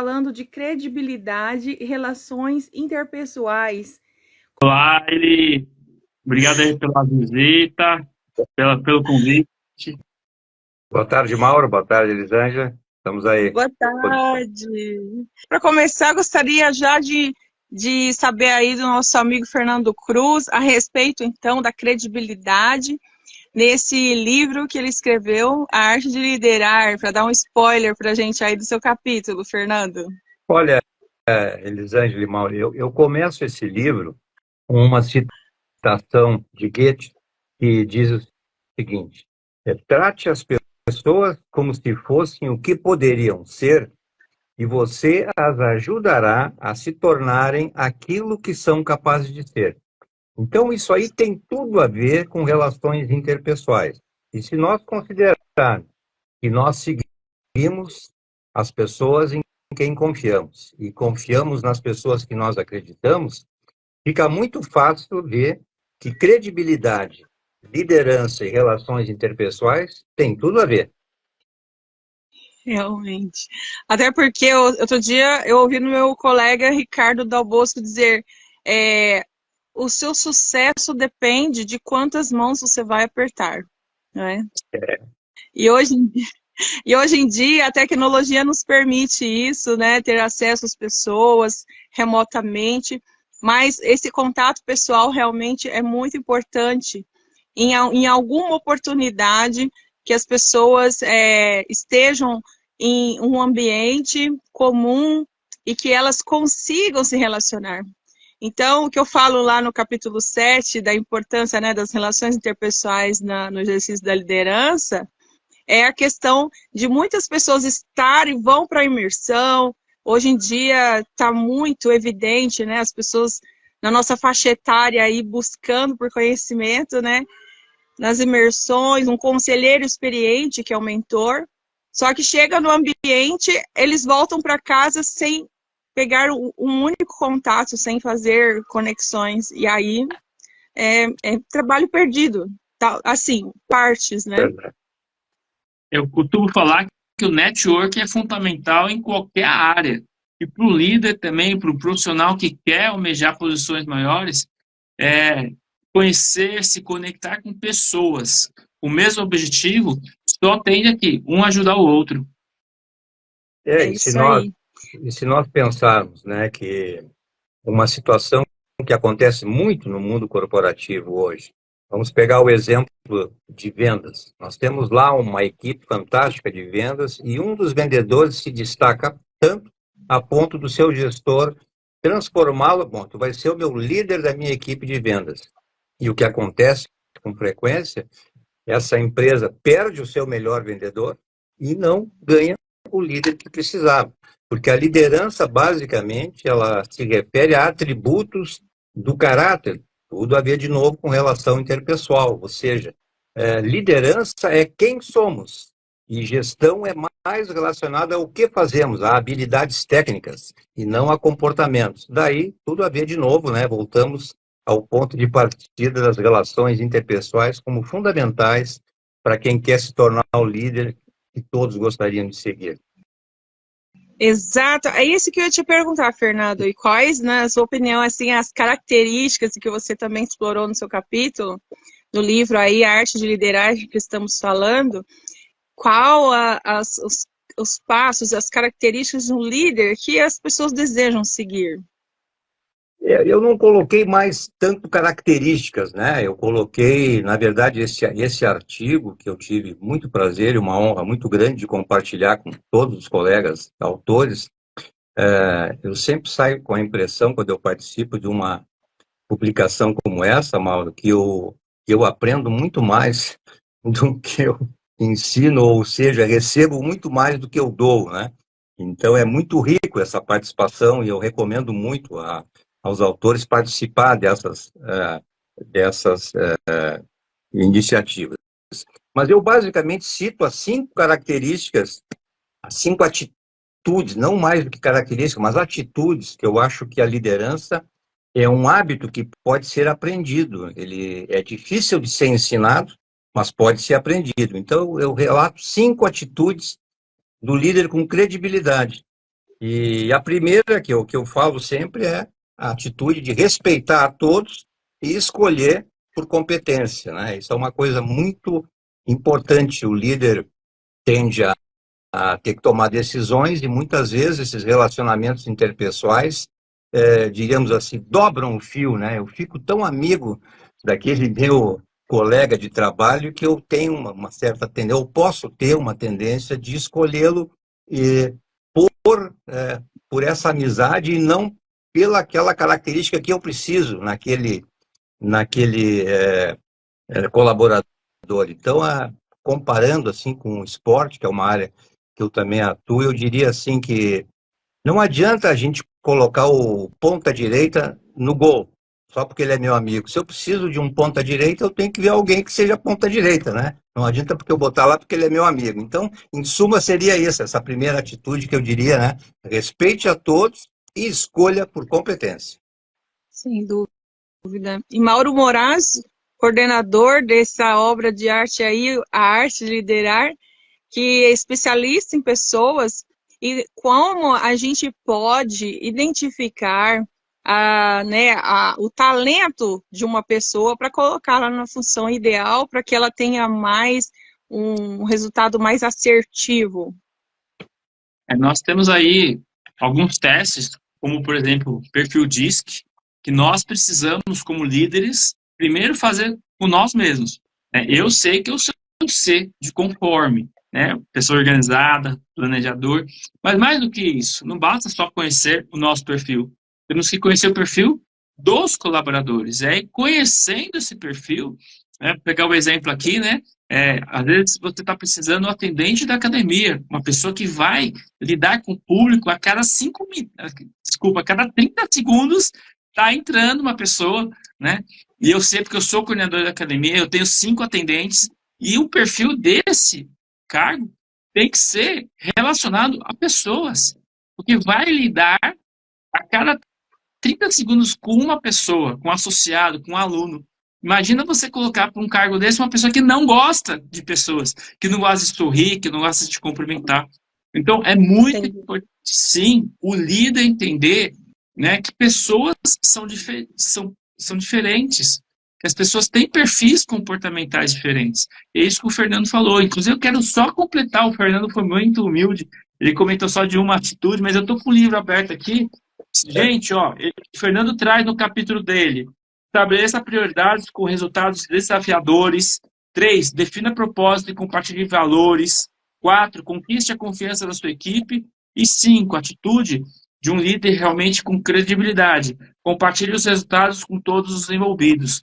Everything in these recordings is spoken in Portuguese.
falando de credibilidade e relações interpessoais. Olá, Eli. Obrigado aí pela visita, pelo convite. Boa tarde, Mauro. Boa tarde, Elisângela. Estamos aí. Boa tarde. Para começar, gostaria já de saber aí do nosso amigo Fernando Cruz a respeito, então, da credibilidade nesse livro que ele escreveu, A Arte de Liderar, para dar um spoiler para a gente aí do seu capítulo, Fernando. Olha, Elisângela e Mauro, eu começo esse livro com uma citação de Goethe que diz o seguinte: trate as pessoas como se fossem o que poderiam ser e você as ajudará a se tornarem aquilo que são capazes de ser. Então, isso aí tem tudo a ver com relações interpessoais. E se nós considerarmos que nós seguimos as pessoas em quem confiamos e confiamos nas pessoas que nós acreditamos, fica muito fácil ver que credibilidade, liderança e relações interpessoais têm tudo a ver. Realmente. Até porque outro dia eu ouvi no meu colega Ricardo Dal Bosco dizer o seu sucesso depende de quantas mãos você vai apertar, não é? E hoje em dia a tecnologia nos permite isso, né? Ter acesso às pessoas remotamente, mas esse contato pessoal realmente é muito importante em alguma oportunidade que as pessoas estejam em um ambiente comum e que elas consigam se relacionar. Então, o que eu falo lá no capítulo 7, da importância, né, das relações interpessoais no exercício da liderança, é a questão de muitas pessoas vão para a imersão. Hoje em dia está muito evidente, né, as pessoas na nossa faixa etária aí buscando por conhecimento, né, nas imersões, um conselheiro experiente, que é o mentor, só que chega no ambiente, eles voltam para casa sem pegar um único contato, sem fazer conexões, e aí é trabalho perdido, tá? Assim, partes, né? Eu costumo falar que o network é fundamental em qualquer área, e para o líder também, para o profissional que quer almejar posições maiores, conhecer, se conectar com pessoas. O mesmo objetivo só tende aqui, um ajudar o outro. E se nós pensarmos, né, que uma situação que acontece muito no mundo corporativo hoje, vamos pegar o exemplo de vendas. Nós temos lá uma equipe fantástica de vendas e um dos vendedores se destaca tanto a ponto do seu gestor transformá-lo, bom, tu vai ser o meu líder da minha equipe de vendas. E o que acontece com frequência, essa empresa perde o seu melhor vendedor e não ganha o líder que precisava. Porque a liderança, basicamente, ela se refere a atributos do caráter, tudo a ver, de novo, com relação interpessoal. Ou seja, liderança é quem somos e gestão é mais relacionada ao que fazemos, a habilidades técnicas e não a comportamentos. Daí, tudo a ver de novo, né? Voltamos ao ponto de partida das relações interpessoais como fundamentais para quem quer se tornar o líder que todos gostariam de seguir. Exato, é isso que eu ia te perguntar, Fernando, e quais, na sua opinião, assim, as características que você também explorou no seu capítulo, no livro aí, A Arte de Liderar, que estamos falando, qual os passos, as características de um líder que as pessoas desejam seguir? Eu não coloquei mais tanto características, né? Eu coloquei, na verdade, esse artigo que eu tive muito prazer e uma honra muito grande de compartilhar com todos os colegas autores. Eu sempre saio com a impressão, quando eu participo de uma publicação como essa, Mauro, que eu aprendo muito mais do que eu ensino, ou seja, recebo muito mais do que eu dou, né? Então, é muito rico essa participação e eu recomendo muito aos autores participar dessas iniciativas. Mas eu basicamente cito as 5 características, as 5 atitudes, não mais do que características, mas atitudes que eu acho que a liderança é um hábito que pode ser aprendido. Ele é difícil de ser ensinado, mas pode ser aprendido. Então, eu relato 5 atitudes do líder com credibilidade. E a primeira que eu falo sempre é a atitude de respeitar a todos e escolher por competência, né? Isso é uma coisa muito importante. O líder tende a ter que tomar decisões e muitas vezes esses relacionamentos interpessoais, diríamos assim, dobram o fio, né? Eu fico tão amigo daquele meu colega de trabalho que eu tenho uma certa tendência, eu posso ter uma tendência de escolhê-lo por essa amizade e não pela aquela característica que eu preciso naquele colaborador. Então, comparando assim com o esporte, que é uma área que eu também atuo, eu diria assim que não adianta a gente colocar o ponta-direita no gol, só porque ele é meu amigo. Se eu preciso de um ponta-direita, eu tenho que ver alguém que seja ponta-direita, né? Não adianta porque eu botar lá porque ele é meu amigo. Então, em suma, seria isso, essa primeira atitude que eu diria, né? Respeite a todos e escolha por competência. Sem dúvida. E Mauro Moraes, coordenador dessa obra de arte aí, a arte de liderar, que é especialista em pessoas, e como a gente pode identificar o talento de uma pessoa para colocá-la na função ideal, para que ela tenha um resultado mais assertivo. Nós temos aí alguns testes, como por exemplo o perfil DISC, que nós precisamos, como líderes, primeiro fazer com nós mesmos. Eu sei que eu sou um C de conforme, né? Pessoa organizada, planejador, mas mais do que isso, não basta só conhecer o nosso perfil, temos que conhecer o perfil dos colaboradores. E conhecendo esse perfil, pegar o exemplo aqui, né? Às vezes você está precisando de um atendente da academia, uma pessoa que vai lidar com o público a cada 30 segundos está entrando uma pessoa, né? E eu sei porque eu sou coordenador da academia, eu tenho 5 atendentes, e o perfil desse cargo tem que ser relacionado a pessoas, porque vai lidar a cada 30 segundos com uma pessoa, com um associado, com um aluno. Imagina você colocar para um cargo desse uma pessoa que não gosta de pessoas, que não gosta de sorrir, que não gosta de cumprimentar. Então, é muito importante, sim, o líder entender, né, que pessoas são diferentes, que as pessoas têm perfis comportamentais diferentes. É isso que o Fernando falou. Inclusive, eu quero só completar, o Fernando foi muito humilde, ele comentou só de uma atitude, mas eu estou com o livro aberto aqui. Gente, o Fernando traz no capítulo dele: estabeleça prioridades com resultados desafiadores. 3, defina propósito e compartilhe valores. 4, conquiste a confiança da sua equipe. E 5, atitude de um líder realmente com credibilidade. Compartilhe os resultados com todos os envolvidos.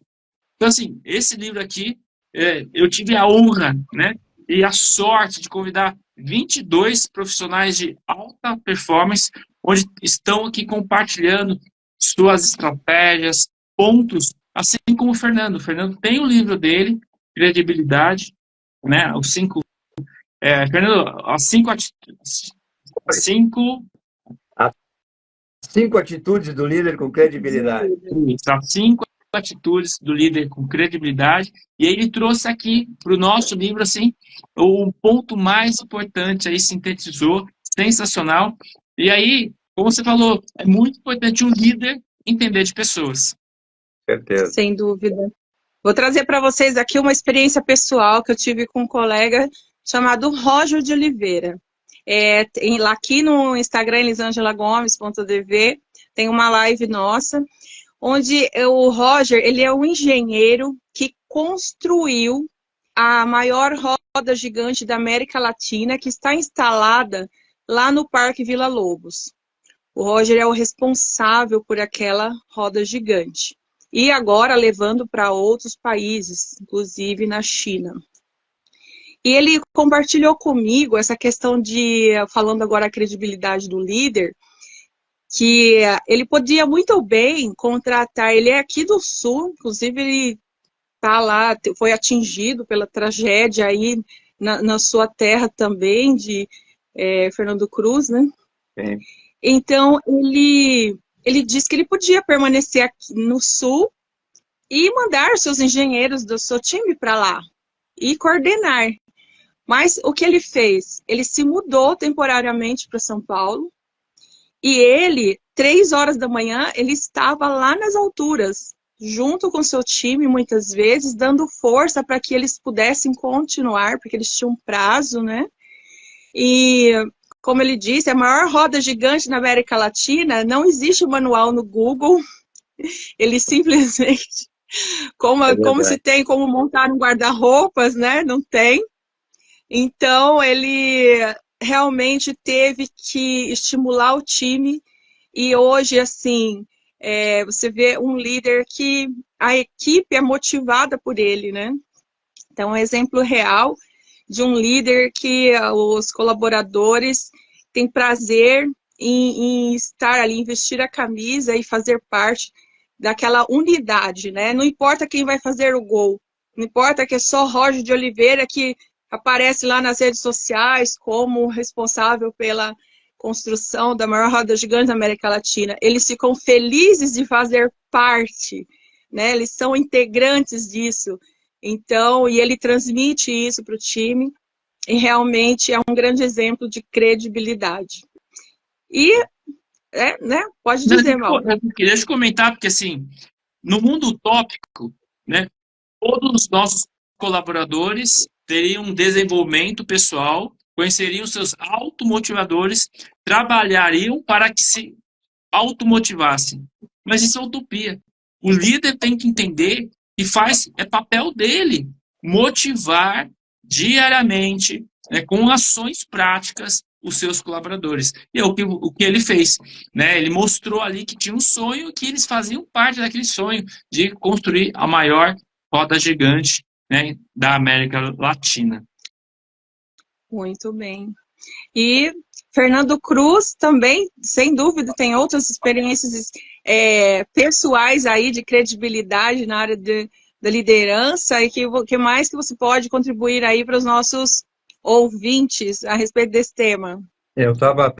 Então, assim, esse livro aqui, eu tive a honra, né, e a sorte de convidar 22 profissionais de alta performance, onde estão aqui compartilhando suas estratégias, pontos, assim como o Fernando. O Fernando tem o livro dele, Credibilidade, né? Fernando, as 5 atitudes do líder com credibilidade. As 5 atitudes do líder com credibilidade, e ele trouxe aqui para o nosso livro, assim, o ponto mais importante, aí sintetizou, sensacional. E aí, como você falou, é muito importante um líder entender de pessoas. Certeza. Sem dúvida. Vou trazer para vocês aqui uma experiência pessoal que eu tive com um colega chamado Roger de Oliveira. Aqui no Instagram, elisangelagomes.dv, tem uma live nossa, onde o Roger, ele é um engenheiro que construiu a maior roda gigante da América Latina, que está instalada lá no Parque Vila Lobos. O Roger é o responsável por aquela roda gigante. E agora levando para outros países, inclusive na China. E ele compartilhou comigo essa questão falando agora a credibilidade do líder, que ele podia muito bem contratar, ele é aqui do Sul, inclusive ele tá lá, foi atingido pela tragédia aí na sua terra também, de Fernando Cruz, né? Sim. Então, ele disse que ele podia permanecer aqui no Sul e mandar seus engenheiros do seu time para lá e coordenar. Mas o que ele fez? Ele se mudou temporariamente para São Paulo E ele, 3 horas da manhã, ele estava lá nas alturas, junto com seu time, muitas vezes, dando força para que eles pudessem continuar, porque eles tinham um prazo, né? E, como ele disse, a maior roda gigante na América Latina, não existe manual no Google, ele simplesmente, como se tem como montar um guarda-roupas, né? Não tem. Então, ele realmente teve que estimular o time e hoje, assim, você vê um líder que a equipe é motivada por ele, né? Então, é um exemplo real de um líder que os colaboradores têm prazer em estar ali, vestir a camisa e fazer parte daquela unidade, né? Não importa quem vai fazer o gol, não importa que é só Roger de Oliveira que aparece lá nas redes sociais como responsável pela construção da maior roda gigante da América Latina. Eles ficam felizes de fazer parte, né? Eles são integrantes disso. Então, e ele transmite isso para o time e realmente é um grande exemplo de credibilidade. E, né? Pode dizer, Mauro. Deixa eu comentar, porque assim, no mundo utópico, né, todos os nossos colaboradores teriam um desenvolvimento pessoal, conheceriam seus automotivadores, trabalhariam para que se automotivassem. Mas isso é utopia. O líder tem que entender que é papel dele motivar diariamente, né, com ações práticas, os seus colaboradores. E é o que ele fez. Né? Ele mostrou ali que tinha um sonho, que eles faziam parte daquele sonho de construir a maior roda gigante, né, da América Latina. Muito bem. E Fernando Cruz também, sem dúvida, tem outras experiências pessoais aí de credibilidade na área da liderança e que mais que você pode contribuir aí para os nossos ouvintes a respeito desse tema? Eu estava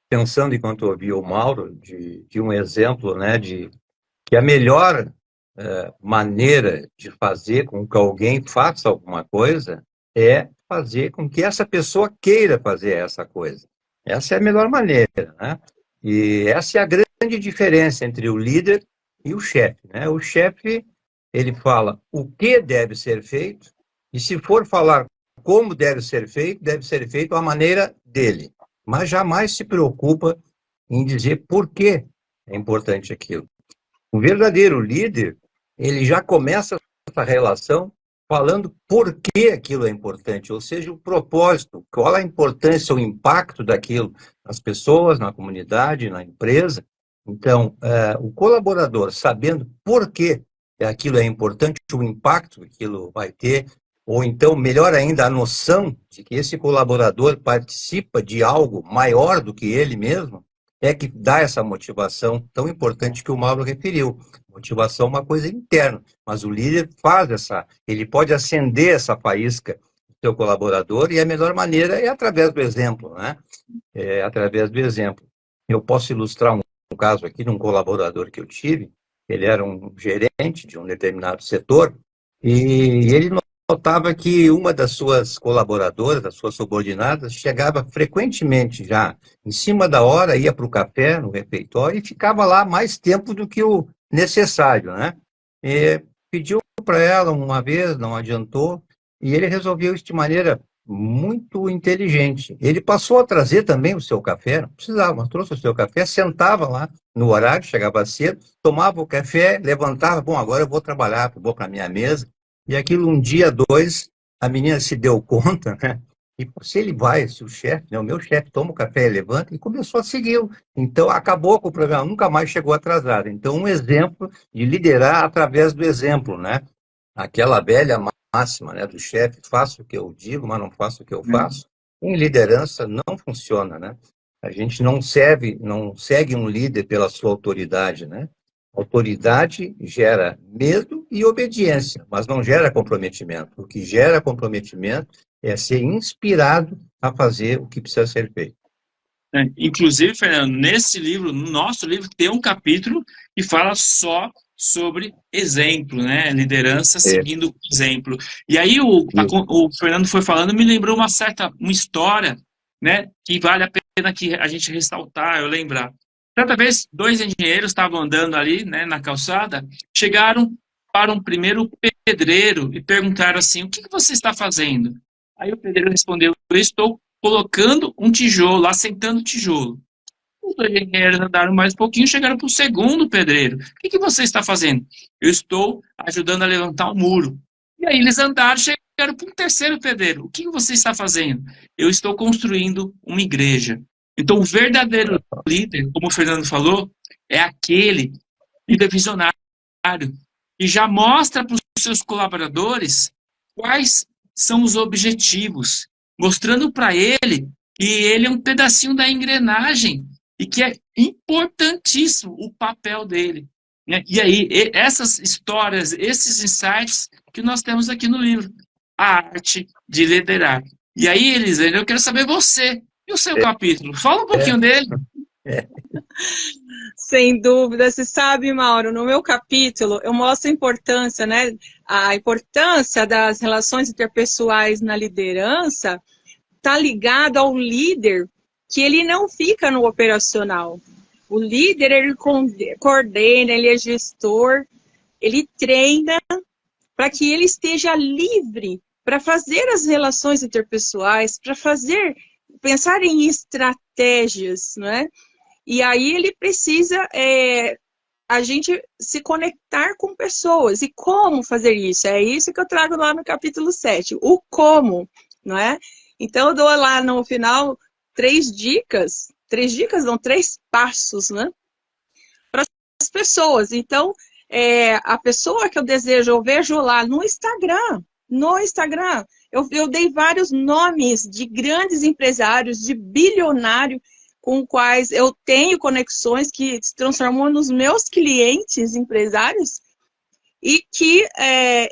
pensando, enquanto ouvi o Mauro, de um exemplo, né, de que a melhor maneira de fazer com que alguém faça alguma coisa é fazer com que essa pessoa queira fazer essa coisa. Essa é a melhor maneira, né? E essa é a grande diferença entre o líder e o chefe, né? O chefe, ele fala o que deve ser feito e, se for falar como deve ser feito à maneira dele, mas jamais se preocupa em dizer por que é importante aquilo. O verdadeiro líder, ele já começa essa relação falando por que aquilo é importante, ou seja, o propósito, qual a importância, o impacto daquilo nas pessoas, na comunidade, na empresa. Então, o colaborador, sabendo por que aquilo é importante, o impacto que aquilo vai ter, ou então, melhor ainda, a noção de que esse colaborador participa de algo maior do que ele mesmo, é que dá essa motivação tão importante que o Mauro referiu. Motivação é uma coisa interna, mas o líder ele pode acender essa faísca do seu colaborador e a melhor maneira é através do exemplo, né? É através do exemplo. Eu posso ilustrar um caso aqui de um colaborador que eu tive. Ele era um gerente de um determinado setor e ele notava que uma das suas colaboradoras, das suas subordinadas, chegava frequentemente já em cima da hora, ia para o café, no refeitório, e ficava lá mais tempo do que o necessário, né? E pediu para ela uma vez, não adiantou, e ele resolveu isso de maneira muito inteligente. Ele passou a trazer também o seu café, não precisava, mas trouxe o seu café, sentava lá no horário, chegava cedo, tomava o café, levantava, bom, agora eu vou trabalhar, vou para a minha mesa. E aquilo, um dia, dois, a menina se deu conta, né? E se ele vai, se o chefe, né, o meu chefe toma o café e levanta, e começou a segui-lo. Então, acabou com o programa, nunca mais chegou atrasado. Então, um exemplo de liderar através do exemplo, né? Aquela velha máxima, né, do chefe, faço o que eu digo, mas não faço o que eu faço. Em liderança, não funciona, né? A gente não segue um líder pela sua autoridade, né? Autoridade gera medo e obediência, mas não gera comprometimento. O que gera comprometimento é ser inspirado a fazer o que precisa ser feito. Inclusive, Fernando, nesse livro, no nosso livro, tem um capítulo que fala só sobre exemplo, né? Liderança seguindo exemplo. E aí o Fernando foi falando, me lembrou uma história, né? Que vale a pena que a gente ressaltar, eu lembrar. Certa vez, 2 engenheiros estavam andando ali, né, na calçada, chegaram para um primeiro pedreiro e perguntaram assim: o que você está fazendo? Aí o pedreiro respondeu: eu estou colocando um tijolo, assentando tijolo. Os 2 engenheiros andaram mais um pouquinho, chegaram para o segundo pedreiro. O que você está fazendo? Eu estou ajudando a levantar um muro. E aí eles andaram, chegaram para um terceiro pedreiro. O que você está fazendo? Eu estou construindo uma igreja. Então, o verdadeiro líder, como o Fernando falou, é aquele líder visionário que já mostra para os seus colaboradores quais são os objetivos, mostrando para ele que ele é um pedacinho da engrenagem e que é importantíssimo o papel dele. Né? E aí, essas histórias, esses insights que nós temos aqui no livro, A Arte de Liderar. E aí, Elisângela, eu quero saber você e o seu capítulo. Fala um pouquinho dele. Sem dúvida, você sabe, Mauro, no meu capítulo eu mostro a importância, né? A importância das relações interpessoais na liderança está ligada ao líder, que ele não fica no operacional. O líder, ele coordena, ele é gestor, ele treina para que ele esteja livre para fazer as relações interpessoais, para pensar em estratégias, não é? E aí ele precisa a gente se conectar com pessoas. E como fazer isso? É isso que eu trago lá no capítulo 7. O como, não é? Então eu dou lá no final 3 dicas. 3 dicas não, 3 passos, né? Para as pessoas. Então, a pessoa que eu desejo, eu vejo lá no Instagram. No Instagram, eu dei vários nomes de grandes empresários, de bilionário, com quais eu tenho conexões que se transformam nos meus clientes empresários e que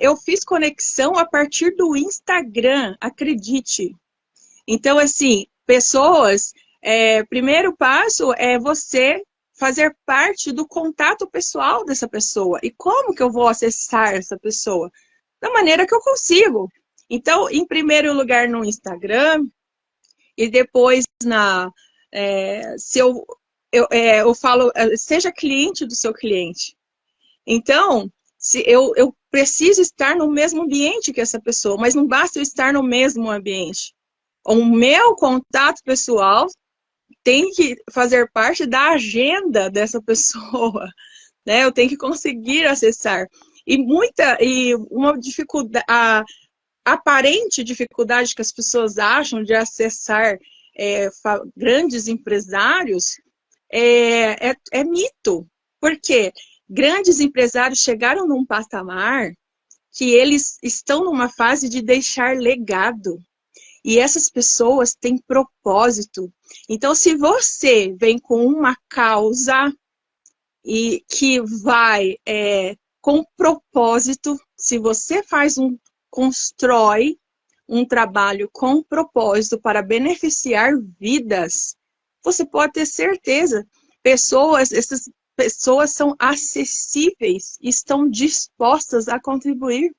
eu fiz conexão a partir do Instagram, acredite. Então, assim, pessoas, primeiro passo é você fazer parte do contato pessoal dessa pessoa. E como que eu vou acessar essa pessoa? Da maneira que eu consigo. Então, em primeiro lugar no Instagram e depois se eu falo, seja cliente do seu cliente. Então, se eu preciso estar no mesmo ambiente que essa pessoa, mas não basta eu estar no mesmo ambiente. O meu contato pessoal tem que fazer parte da agenda dessa pessoa, né? Eu tenho que conseguir acessar. E uma dificuldade, a aparente dificuldade que as pessoas acham de acessar grandes empresários é mito. Por quê? Grandes empresários chegaram num patamar que eles estão numa fase de deixar legado. E essas pessoas têm propósito. Então, se você vem com uma causa e que vai com propósito, se você constrói um trabalho com propósito para beneficiar vidas, você pode ter certeza, essas pessoas são acessíveis, estão dispostas a contribuir,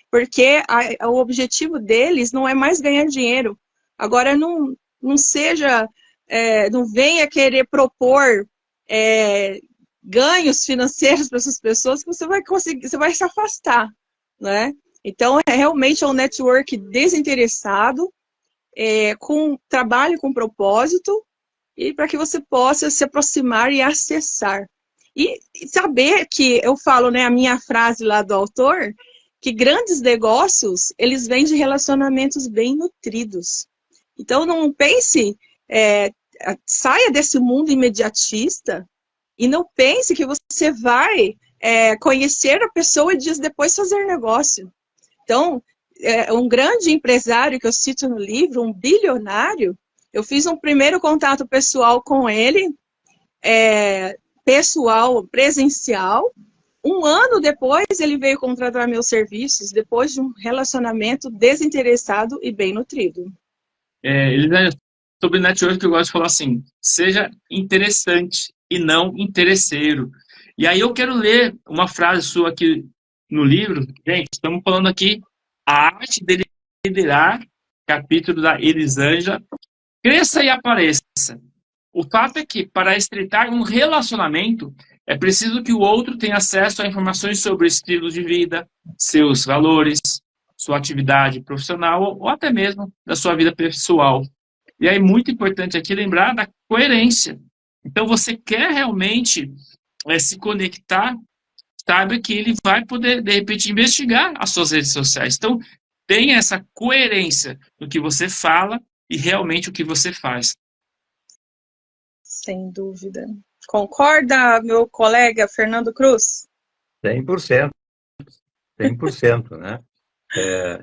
porque o objetivo deles não é mais ganhar dinheiro. Agora, não venha querer propor ganhos financeiros para essas pessoas que você vai se afastar, né? Então, realmente é um network desinteressado, com trabalho com propósito, e para que você possa se aproximar e acessar. E saber que, eu falo, né, a minha frase lá do autor, que grandes negócios, eles vêm de relacionamentos bem nutridos. Então, não pense, saia desse mundo imediatista e não pense que você vai conhecer a pessoa e dias depois fazer negócio. Então, um grande empresário que eu cito no livro, um bilionário, eu fiz um primeiro contato pessoal com ele, pessoal, presencial. Um ano depois, ele veio contratar meus serviços, depois de um relacionamento desinteressado e bem nutrido. Sobre network, eu gosto de falar assim: seja interessante e não interesseiro. E aí eu quero ler uma frase sua aqui no livro. Gente, estamos falando aqui A Arte de Liderar, capítulo da Elisângela. Cresça e apareça. O fato é que, para estreitar um relacionamento, é preciso que o outro tenha acesso a informações sobre estilo de vida, seus valores, sua atividade profissional ou até mesmo da sua vida pessoal. E aí, muito importante aqui lembrar da coerência. Então, você quer realmente se conectar, saiba que ele vai poder, de repente, investigar as suas redes sociais. Então, tenha essa coerência no que você fala e realmente o que você faz. Sem dúvida. Concorda, meu colega Fernando Cruz? 100%. 100%, né?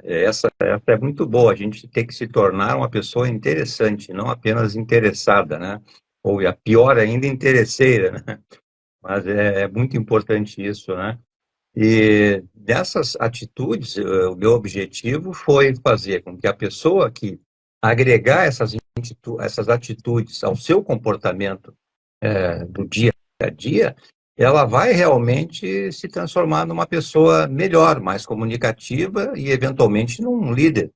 Essa é muito boa, a gente tem que se tornar uma pessoa interessante, não apenas interessada, né? Ou a pior ainda, interesseira, né? Mas é muito importante isso, né? E dessas atitudes, o meu objetivo foi fazer com que a pessoa que agregar essas atitudes ao seu comportamento do dia a dia, ela vai realmente se transformar numa pessoa melhor, mais comunicativa e, eventualmente, num líder,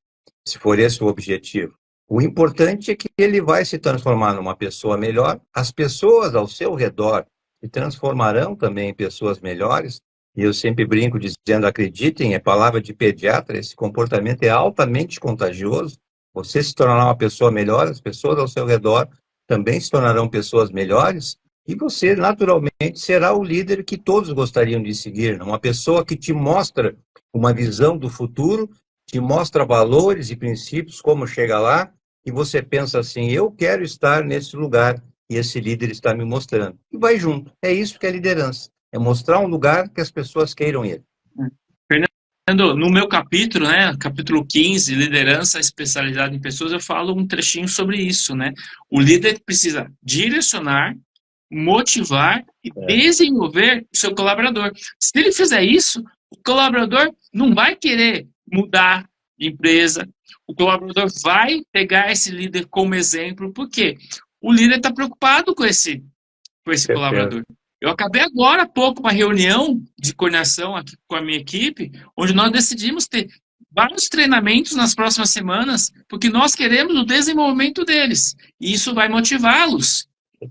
se for esse o objetivo. O importante é que ele vai se transformar numa pessoa melhor, as pessoas ao seu redor se transformarão também em pessoas melhores, e eu sempre brinco dizendo, acreditem, é palavra de pediatra, esse comportamento é altamente contagioso. Você se tornará uma pessoa melhor, as pessoas ao seu redor também se tornarão pessoas melhores, e você, naturalmente, será o líder que todos gostariam de seguir, uma pessoa que te mostra uma visão do futuro, te mostra valores e princípios, como chega lá, e você pensa assim, eu quero estar nesse lugar, e esse líder está me mostrando. E vai junto. É isso que é liderança. É mostrar um lugar que as pessoas queiram ir. Fernando, no meu capítulo, né, capítulo 15, liderança especializada em pessoas, eu falo um trechinho sobre isso, né? O líder precisa direcionar, motivar e desenvolver o seu colaborador. Se ele fizer isso, o colaborador não vai querer mudar de empresa, o colaborador vai pegar esse líder como exemplo, porque o líder está preocupado com esse colaborador. Eu acabei agora há pouco uma reunião de coordenação aqui com a minha equipe, onde nós decidimos ter vários treinamentos nas próximas semanas, porque nós queremos o desenvolvimento deles, e isso vai motivá-los,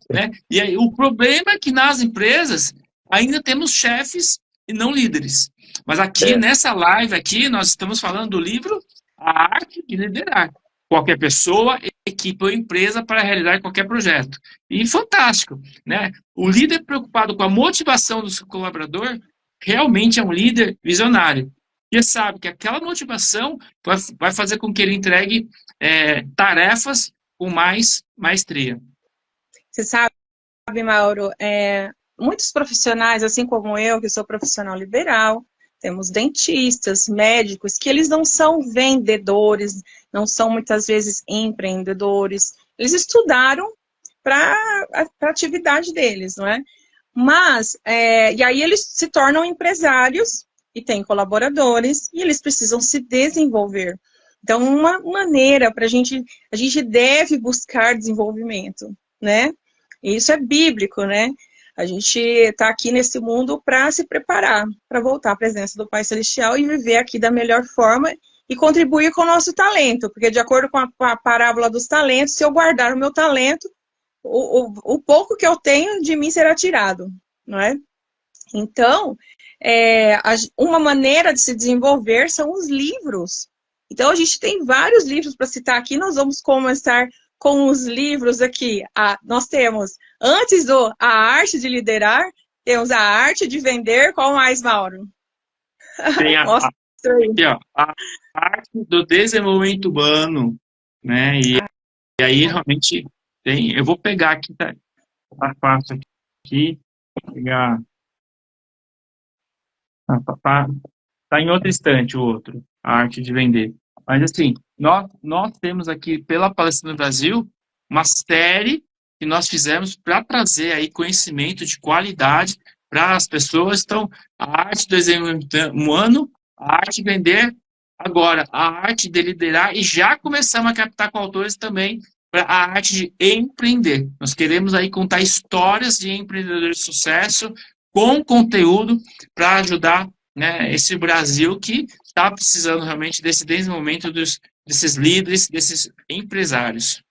né? E aí, o problema é que nas empresas ainda temos chefes e não líderes. Mas aqui, nessa live aqui, nós estamos falando do livro A Arte de Liderar. Qualquer pessoa, equipe ou empresa para realizar qualquer projeto. E fantástico, né? O líder preocupado com a motivação do seu colaborador realmente é um líder visionário. Ele sabe que aquela motivação vai fazer com que ele entregue tarefas com mais maestria. Você sabe, Mauro, muitos profissionais, assim como eu, que sou profissional liberal, temos dentistas, médicos, que eles não são vendedores, não são muitas vezes empreendedores. Eles estudaram para a atividade deles, não é? Mas, e aí eles se tornam empresários e têm colaboradores e eles precisam se desenvolver. Então, uma maneira para a gente deve buscar desenvolvimento, né? E isso é bíblico, né? A gente está aqui nesse mundo para se preparar, para voltar à presença do Pai Celestial e viver aqui da melhor forma e contribuir com o nosso talento, porque de acordo com a parábola dos talentos, se eu guardar o meu talento, o pouco que eu tenho de mim será tirado, não é? Então, uma maneira de se desenvolver são os livros. Então, a gente tem vários livros para citar aqui, nós vamos começar com os livros aqui. Nós temos, antes A Arte de Liderar, temos A Arte de Vender. Qual mais, Mauro? Tem a arte do desenvolvimento humano, né? E aí, realmente, eu vou pegar aqui, tá fácil aqui, pegar... Tá em outro estante o outro, A Arte de Vender. Mas, assim, nós temos aqui, pela Palestra no Brasil, uma série que nós fizemos para trazer aí conhecimento de qualidade para as pessoas. Então, a arte do desenvolvimento humano, a arte de vender, agora, a arte de liderar, e já começamos a captar com autores também para a arte de empreender. Nós queremos aí contar histórias de empreendedores de sucesso com conteúdo para ajudar, né, esse Brasil que está precisando realmente desse desenvolvimento desses líderes, desses empresários.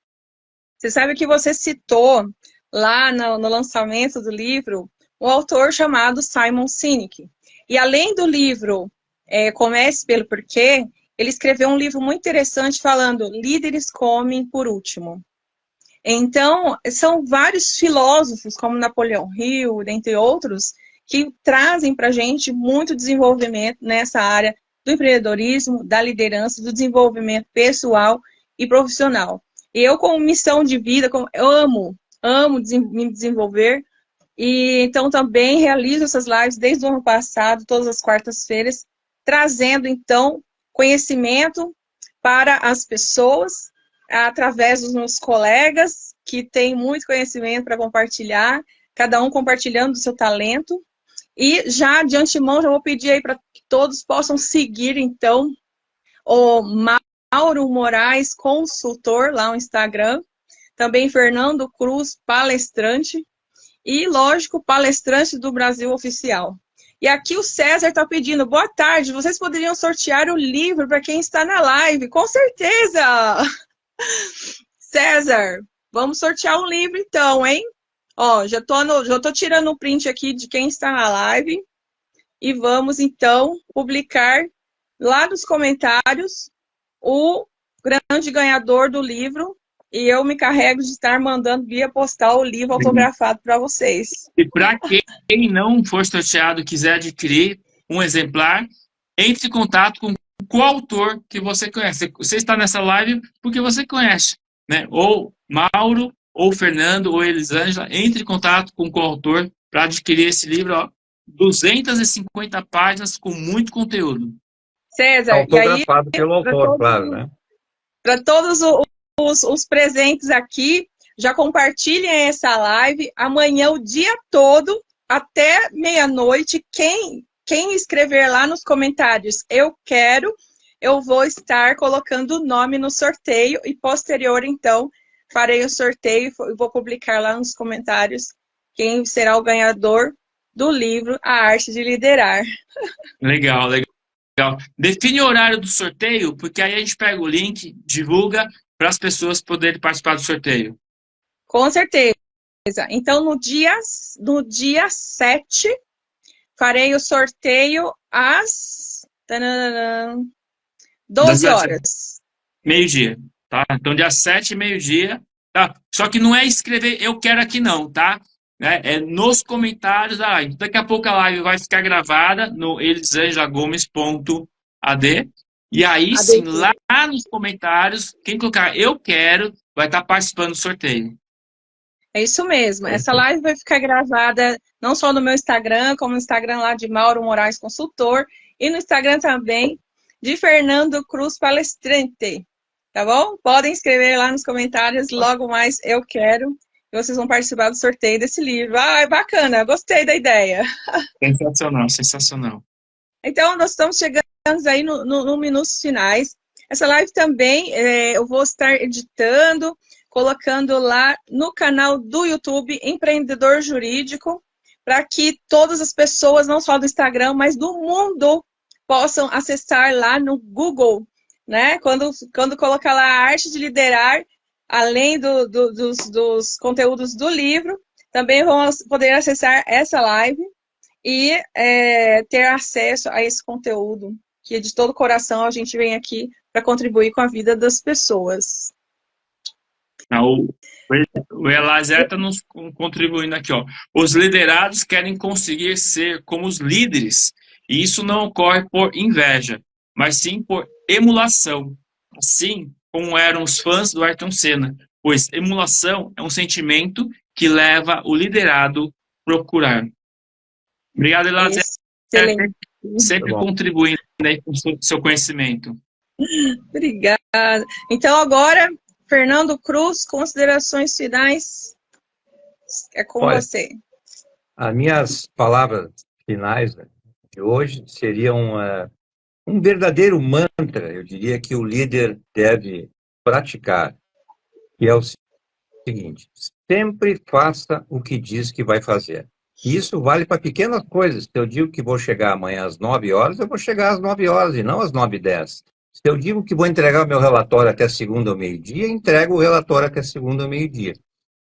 Você sabe que você citou lá no lançamento do livro, um autor chamado Simon Sinek. E além do livro Comece pelo Porquê, ele escreveu um livro muito interessante falando líderes comem por último. Então, são vários filósofos, como Napoleão Hill, dentre outros, que trazem para a gente muito desenvolvimento nessa área do empreendedorismo, da liderança, do desenvolvimento pessoal e profissional. E eu, como missão de vida, eu amo me desenvolver, e então também realizo essas lives desde o ano passado, todas as quartas-feiras, trazendo, então, conhecimento para as pessoas, através dos meus colegas, que têm muito conhecimento para compartilhar, cada um compartilhando o seu talento. E já de antemão, já vou pedir aí para que todos possam seguir, então, o Mauro Moraes Consultor, lá no Instagram. Também Fernando Cruz Palestrante. E, lógico, Palestrante do Brasil Oficial. E aqui o César está pedindo, boa tarde, vocês poderiam sortear o livro para quem está na live? Com certeza! César, vamos sortear um livro então, hein? Ó, já tô tirando o print aqui de quem está na live. E vamos, então, publicar lá nos comentários o grande ganhador do livro. E eu me carrego de estar mandando via postal o livro autografado para vocês. E para quem não for sorteado e quiser adquirir um exemplar, entre em contato com o coautor que você conhece. Você está nessa live porque você conhece, né? Ou Mauro, ou Fernando, ou Elisângela, entre em contato com o coautor para adquirir esse livro, ó, 250 páginas com muito conteúdo. César, autografado pelo autor, claro, né? Para todos os presentes aqui, já compartilhem essa live. Amanhã, o dia todo, até meia-noite, quem escrever lá nos comentários, eu quero, eu vou estar colocando o nome no sorteio e posterior, então, farei o sorteio e vou publicar lá nos comentários quem será o ganhador do livro A Arte de Liderar. Legal, legal. Define o horário do sorteio, porque aí a gente pega o link, divulga para as pessoas poderem participar do sorteio. Com certeza. Então, no dia 7, farei o sorteio às 12 horas. Meio-dia, tá? Então, dia 7, meio-dia, tá? Só que não é escrever eu quero aqui não, tá? É nos comentários da live. Daqui a pouco a live vai ficar gravada no elisangelagomes.ad. E aí sim, lá nos comentários, quem colocar eu quero, vai estar participando do sorteio. É isso mesmo. Essa live vai ficar gravada não só no meu Instagram, como no Instagram lá de Mauro Moraes Consultor, e no Instagram também de Fernando Cruz Palestrante. Tá bom? Podem escrever lá nos comentários, logo mais eu quero. E vocês vão participar do sorteio desse livro. Ah, bacana, gostei da ideia. Sensacional, sensacional. Então, nós estamos chegando aí no minutos finais. Essa live também eu vou estar editando, colocando lá no canal do YouTube Empreendedor Jurídico, para que todas as pessoas, não só do Instagram, mas do mundo, possam acessar lá no Google, né? Quando colocar lá a arte de liderar, além dos conteúdos do livro, também vão poder acessar essa live e ter acesso a esse conteúdo, que de todo coração a gente vem aqui para contribuir com a vida das pessoas. O Elazar está nos contribuindo aqui, ó. Os liderados querem conseguir ser como os líderes, e isso não ocorre por inveja, mas sim por emulação, assim como eram os fãs do Ayrton Senna, pois emulação é um sentimento que leva o liderado a procurar. Obrigado, Elazar. Sempre contribuindo aí com o seu conhecimento. Obrigada. Então, agora, Fernando Cruz, considerações finais. É com você. As minhas palavras finais de hoje seriam um verdadeiro mantra, eu diria, que o líder deve praticar, que é o seguinte: sempre faça o que diz que vai fazer. Isso vale para pequenas coisas. Se eu digo que vou chegar amanhã às 9 horas, eu vou chegar às 9 horas e não às 9h10. Se eu digo que vou entregar o meu relatório até segunda ao meio-dia, entrego o relatório até segunda ao meio-dia.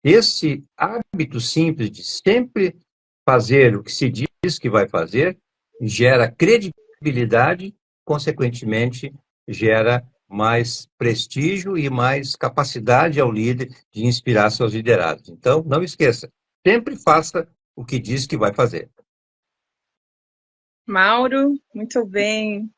Esse hábito simples de sempre fazer o que se diz que vai fazer gera credibilidade, consequentemente, gera mais prestígio e mais capacidade ao líder de inspirar seus liderados. Então, não esqueça, sempre faça o que diz que vai fazer. Mauro, muito bem.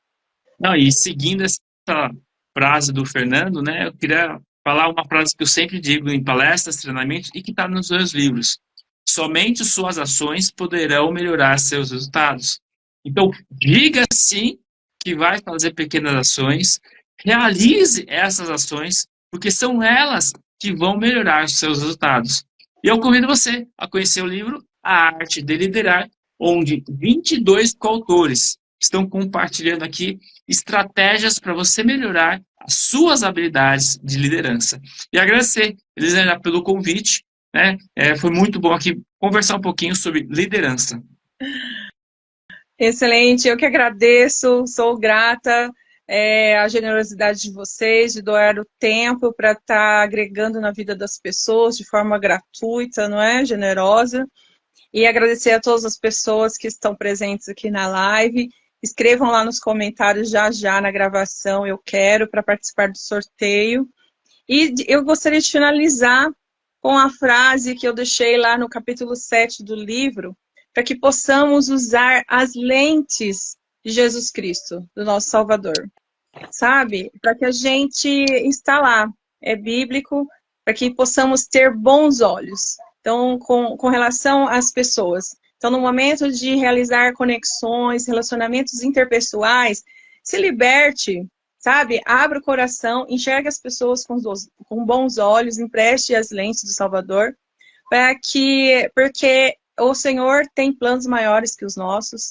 Não, e seguindo essa frase do Fernando, né, eu queria falar uma frase que eu sempre digo em palestras, treinamentos e que está nos meus livros. Somente suas ações poderão melhorar seus resultados. Então, diga sim que vai fazer pequenas ações, realize essas ações, porque são elas que vão melhorar os seus resultados. E eu convido você a conhecer o livro A Arte de Liderar, onde 22 coautores estão compartilhando aqui estratégias para você melhorar as suas habilidades de liderança. E agradecer, Elisângela, pelo convite, né? Foi muito bom aqui conversar um pouquinho sobre liderança. Excelente, eu que agradeço, sou grata à generosidade de vocês, de doar o tempo para estar agregando na vida das pessoas de forma gratuita, não é? Generosa. E agradecer a todas as pessoas que estão presentes aqui na live. Escrevam lá nos comentários já na gravação, eu quero, para participar do sorteio. E eu gostaria de finalizar com a frase que eu deixei lá no capítulo 7 do livro, para que possamos usar as lentes de Jesus Cristo, do nosso Salvador. Sabe? Para que a gente está lá, é bíblico, para que possamos ter bons olhos. Então, com relação às pessoas. Então, no momento de realizar conexões, relacionamentos interpessoais, se liberte, sabe? Abra o coração, enxergue as pessoas com bons olhos, empreste as lentes do Salvador, porque o Senhor tem planos maiores que os nossos.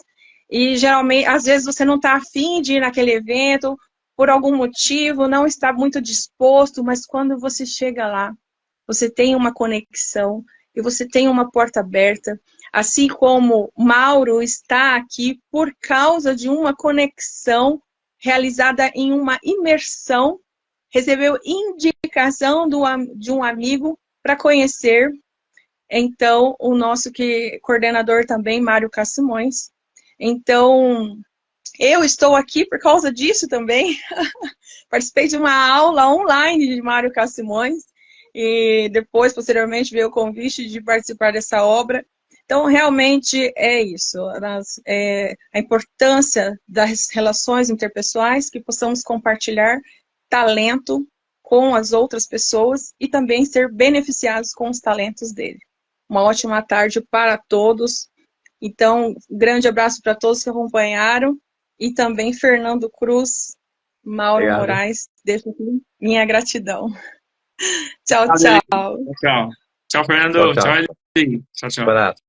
E, geralmente, às vezes você não está afim de ir naquele evento, por algum motivo, não está muito disposto, mas quando você chega lá, você tem uma conexão e você tem uma porta aberta, assim como Mauro está aqui por causa de uma conexão realizada em uma imersão, recebeu indicação de um amigo para conhecer, então, o nosso coordenador também, Mário Cassimões. Então, eu estou aqui por causa disso também. Participei de uma aula online de Mário Cassimões e depois, posteriormente, veio o convite de participar dessa obra. Então, realmente é isso. A importância das relações interpessoais, que possamos compartilhar talento com as outras pessoas e também ser beneficiados com os talentos dele. Uma ótima tarde para todos. Então, um grande abraço para todos que acompanharam. E também Fernando Cruz, Mauro Obrigado. Moraes, deixo aqui minha gratidão. Tchau, Tchau. tchau. Tchau, Fernando. Tchau. Tchau, Eli. Tchau, tchau. Abraço.